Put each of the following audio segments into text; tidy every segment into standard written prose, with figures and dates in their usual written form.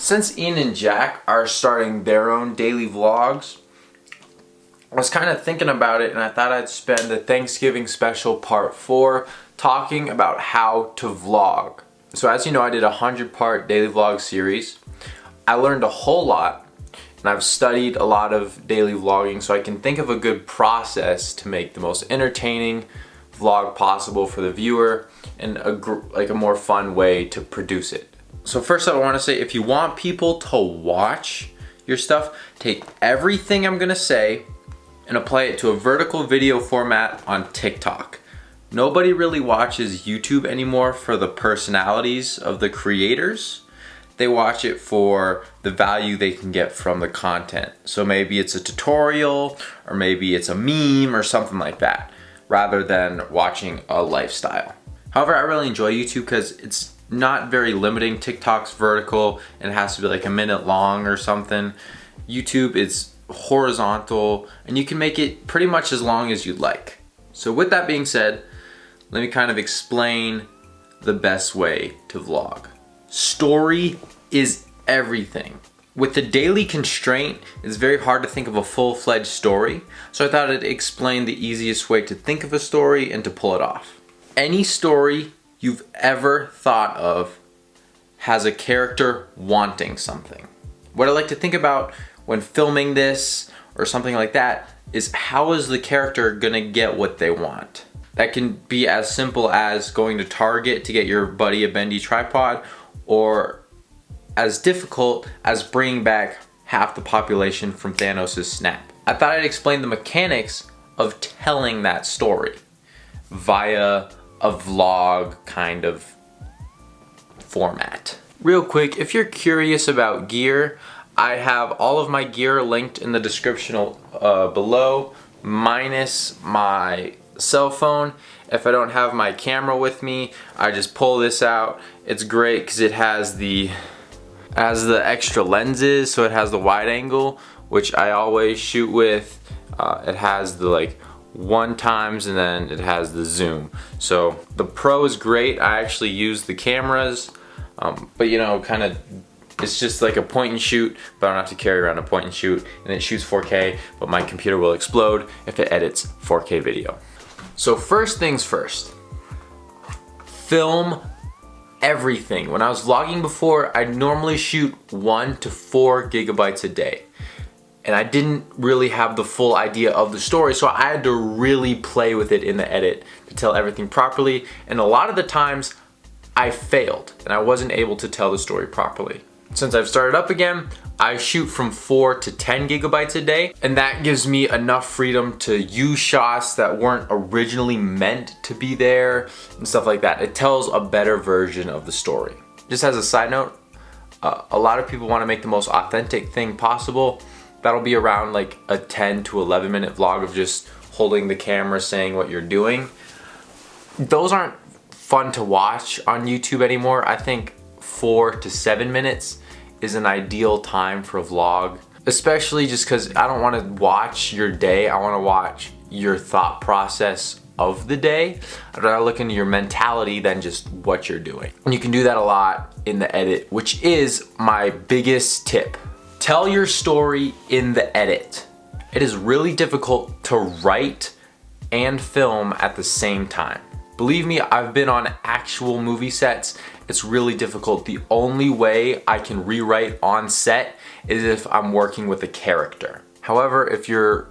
Since Ian and Jack are starting their own daily vlogs, I was kind of thinking about it and I thought I'd spend the Thanksgiving special part 4 talking about how to vlog. So as you know, I did a 100-part daily vlog series. I learned a whole lot and I've studied a lot of daily vlogging, so I can think of a good process to make the most entertaining vlog possible for the viewer and a more fun way to produce it. So first I want to say, if you want people to watch your stuff, take everything I'm gonna say and apply it to a vertical video format on TikTok. Nobody really watches YouTube anymore for the personalities of the creators. They watch it for the value they can get from the content. So maybe it's a tutorial, or maybe it's a meme or something like that, rather than watching a lifestyle. However, I really enjoy YouTube because it's not very limiting. TikTok's vertical and it has to be like a minute long or something. YouTube is horizontal and you can make it pretty much as long as you'd like. So with that being said, let me kind of explain the best way to vlog. Story is everything. With the daily constraint, it's very hard to think of a full-fledged story, so I thought I'd explain the easiest way to think of a story and to pull it off. Any story you've ever thought of has a character wanting something. What I like to think about when filming this or something like that is, how is the character gonna get what they want? That can be as simple as going to Target to get your buddy a bendy tripod, or as difficult as bringing back half the population from Thanos' snap. I thought I'd explain the mechanics of telling that story via a vlog kind of format. Real quick, if you're curious about gear, I have all of my gear linked in the description below, minus my cell phone. If I don't have my camera with me, I just pull this out. It's great because it has the extra lenses, so it has the wide angle, which I always shoot with. It has the 1x and then it has the zoom. So the Pro is great. I actually use the cameras, but you know, kind of, it's just like a point and shoot, but I don't have to carry around a point and shoot, and it shoots 4K, but my computer will explode if it edits 4K video. So first things first, film everything. When I was vlogging before, I'd normally shoot 1 to 4 gigabytes a day. And I didn't really have the full idea of the story, so I had to really play with it in the edit to tell everything properly. And a lot of the times, I failed and I wasn't able to tell the story properly. Since I've started up again, I shoot from 4 to 10 gigabytes a day, and that gives me enough freedom to use shots that weren't originally meant to be there and stuff like that. It tells a better version of the story. Just as a side note, a lot of people want to make the most authentic thing possible. That'll be around like a 10 to 11 minute vlog of just holding the camera saying what you're doing. Those aren't fun to watch on YouTube anymore. I think 4 to 7 minutes is an ideal time for a vlog, especially just because I don't want to watch your day. I want to watch your thought process of the day. I'd rather look into your mentality than just what you're doing. And you can do that a lot in the edit, which is my biggest tip. Tell your story in the edit. It is really difficult to write and film at the same time. Believe me, I've been on actual movie sets. It's really difficult. The only way I can rewrite on set is if I'm working with a character. However, if you're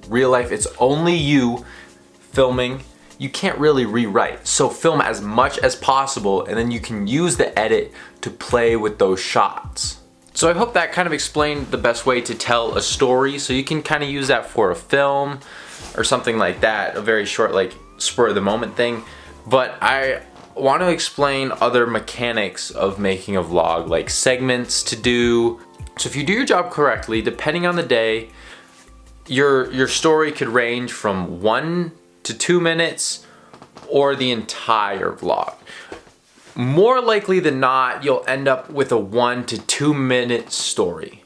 real life, it's only you filming, you can't really rewrite. So film as much as possible, and then you can use the edit to play with those shots. So I hope that kind of explained the best way to tell a story, so you can kind of use that for a film or something like that, a very short spur of the moment thing. But I want to explain other mechanics of making a vlog, like segments to do. So if you do your job correctly, depending on the day, your story could range from 1 to 2 minutes or the entire vlog. More likely than not, you'll end up with a 1 to 2 minute story.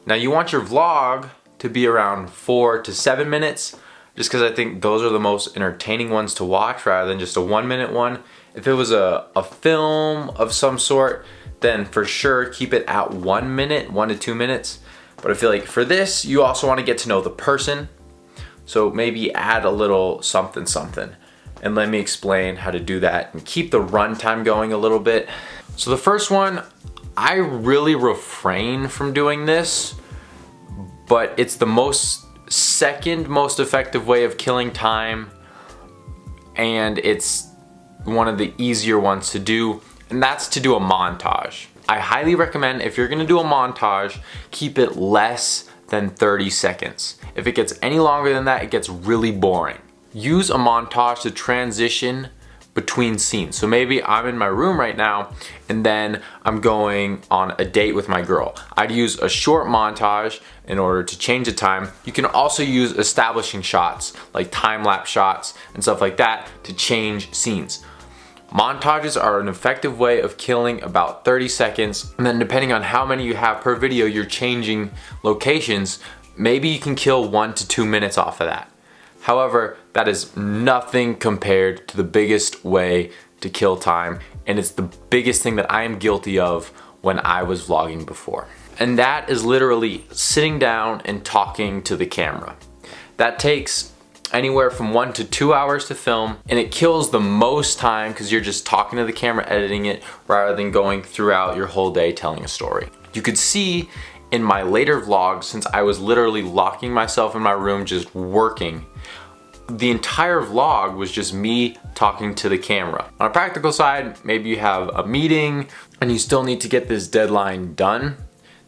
Now you want your vlog to be around 4 to 7 minutes, just because I think those are the most entertaining ones to watch rather than just a 1 minute one. If it was a film of some sort, then for sure keep it at 1 minute, 1 to 2 minutes. But I feel like for this, you also want to get to know the person. So maybe add a little something something. And let me explain how to do that and keep the runtime going a little bit. So the first one, I really refrain from doing this, but it's the second most effective way of killing time, and it's one of the easier ones to do, and that's to do a montage. I highly recommend, if you're gonna do a montage, keep it less than 30 seconds. If it gets any longer than that, it gets really boring. Use a montage to transition between scenes. So maybe I'm in my room right now and then I'm going on a date with my girl. I'd use a short montage in order to change the time. You can also use establishing shots, like time-lapse shots and stuff like that, to change scenes. Montages are an effective way of killing about 30 seconds, and then depending on how many you have per video, you're changing locations. Maybe you can kill 1 to 2 minutes off of that. However, that is nothing compared to the biggest way to kill time, and it's the biggest thing that I am guilty of when I was vlogging before. And that is literally sitting down and talking to the camera. That takes anywhere from 1 to 2 hours to film, and it kills the most time because you're just talking to the camera, editing it, rather than going throughout your whole day telling a story. You could see in my later vlogs, since I was literally locking myself in my room just working, the entire vlog was just me talking to the camera. On a practical side, maybe you have a meeting and you still need to get this deadline done,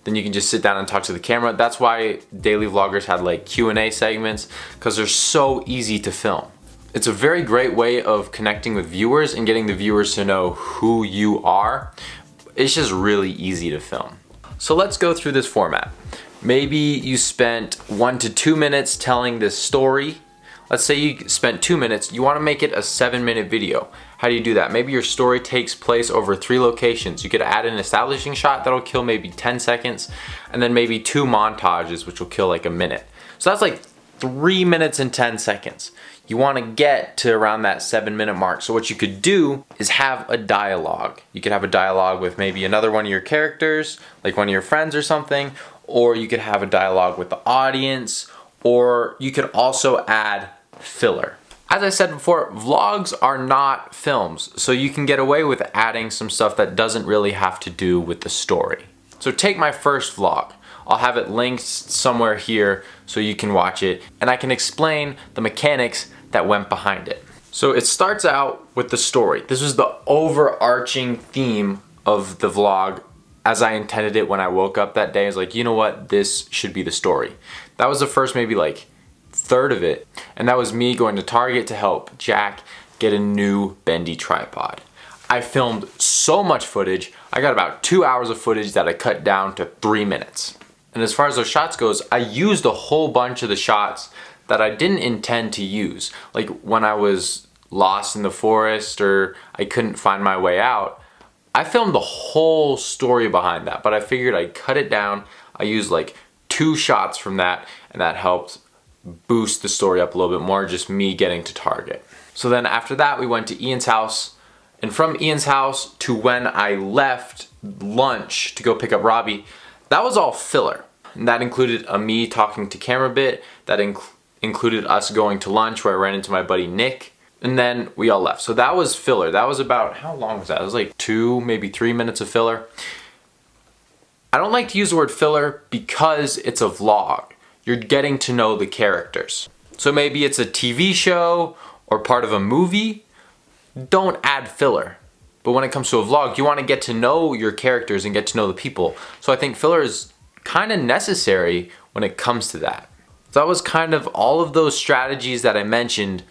then you can just sit down and talk to the camera. That's why daily vloggers had like Q&A segments, because they're so easy to film. It's a very great way of connecting with viewers and getting the viewers to know who you are. It's just really easy to film. So let's go through this format. Maybe you spent 1 to 2 minutes telling this story. Let's say you spent 2 minutes, you want to make it a 7-minute video. How do you do that? Maybe your story takes place over 3 locations. You could add an establishing shot that'll kill maybe 10 seconds, and then maybe 2 montages, which will kill like a minute. So that's like 3 minutes and 10 seconds. You want to get to around that 7-minute mark. So what you could do is have a dialogue. You could have a dialogue with maybe another one of your characters, like one of your friends or something, or you could have a dialogue with the audience, or you could also add filler. As I said before, vlogs are not films, so you can get away with adding some stuff that doesn't really have to do with the story. So take my first vlog. I'll have it linked somewhere here so you can watch it, and I can explain the mechanics that went behind it. So it starts out with the story. This was the overarching theme of the vlog as I intended it when I woke up that day. I was like, you know what, this should be the story. That was the first maybe like third of it, and that was me going to Target to help Jack get a new bendy tripod. I filmed so much footage. I got about 2 hours of footage that I cut down to 3 minutes. And as far as those shots goes, I used a whole bunch of the shots that I didn't intend to use. Like when I was lost in the forest or I couldn't find my way out, I filmed the whole story behind that, but I figured I'd cut it down. I used like 2 shots from that, and that helped boost the story up a little bit more, just me getting to Target. So then after that, we went to Ian's house, and from Ian's house to when I left lunch to go pick up Robbie, that was all filler. And that included a me talking to camera bit, that included us going to lunch where I ran into my buddy Nick, and then we all left. So that was filler. That was about, how long was that? It was like 2, maybe 3 minutes of filler. I don't like to use the word filler because it's a vlog. You're getting to know the characters. So maybe it's a TV show or part of a movie. Don't add filler. But when it comes to a vlog, you want to get to know your characters and get to know the people. So I think filler is kind of necessary when it comes to that. So that was kind of all of those strategies that I mentioned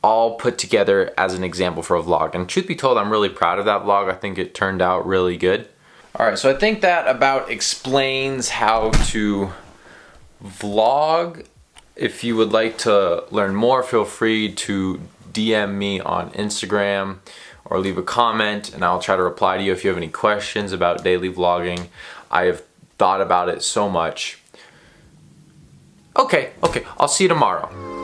all put together as an example for a vlog. And truth be told, I'm really proud of that vlog. I think it turned out really good. All right, so I think that about explains how to vlog. If you would like to learn more, feel free to DM me on Instagram or leave a comment and I'll try to reply to you if you have any questions about daily vlogging. I have thought about it so much. Okay, I'll see you tomorrow.